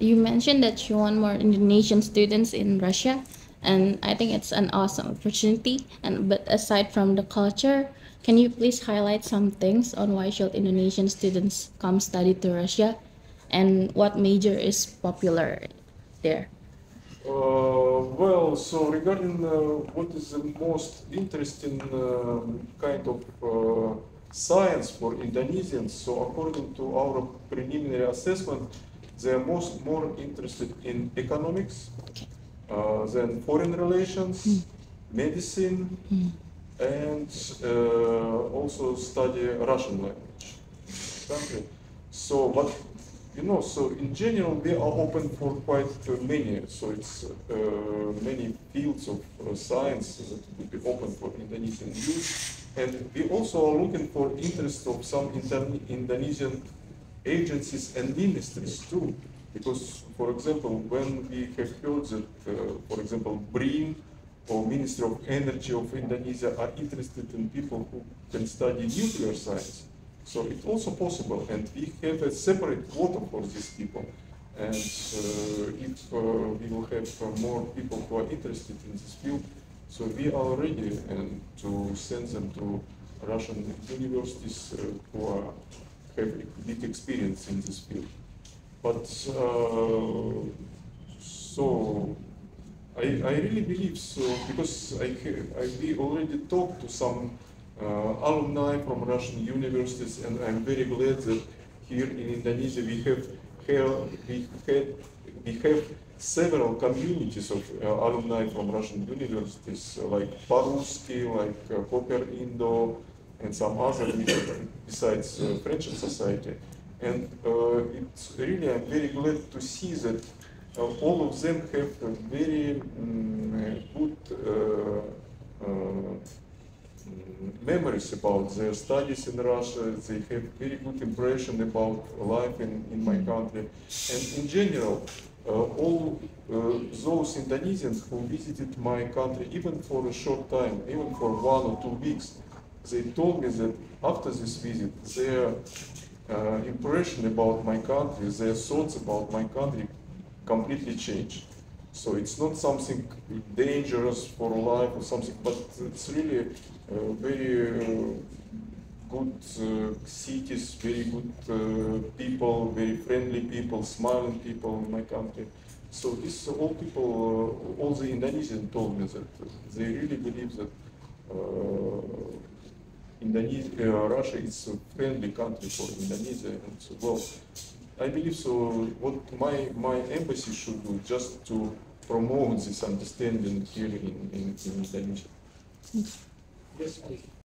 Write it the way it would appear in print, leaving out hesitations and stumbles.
You mentioned that you want more Indonesian students in Russia, and I think it's an awesome opportunity. And but aside from the culture, can you please highlight some things on why should Indonesian students come study to Russia, and what major is popular there? Well, so regarding what is the most interesting kind of science for Indonesians, so according to our preliminary assessment, they are more interested in economics, then foreign relations, medicine, and also study Russian language. Country. So, but so in general, we are open for quite many. So it's many fields of science that would be open for Indonesian youth, and we also are looking for interest of some Indonesian agencies and ministries too. Because, for example, when we have heard that, for example, BRIN or Ministry of Energy of Indonesia are interested in people who can study nuclear science. So it's also possible, and we have a separate quota for these people. And if we will have more people who are interested in this field, so we are ready and to send them to Russian universities who have big experience in this field. But so I really believe so, because we already talked to some alumni from Russian universities, and I'm very glad that here in Indonesia we have several communities of alumni from Russian universities, like Paruski, like Cooper Indo, and some other besides Friendship Society. And it's really, I'm very glad to see that all of them have a very good memories about their studies in Russia. They have very good impression about life in my country. And in general, all those Indonesians who visited my country, even for a short time, even for 1 or 2 weeks, they told me that after this visit, their impression about my country, their thoughts about my country completely changed. So it's not something dangerous for life or something, but it's really very good cities, very good people, very friendly people, smiling people in my country. So this all people, all the Indonesians told me that they really believe that Russia is a friendly country for Indonesia, and so, well, I believe so. What my embassy should do just to promote this understanding here in Indonesia. Yes, please.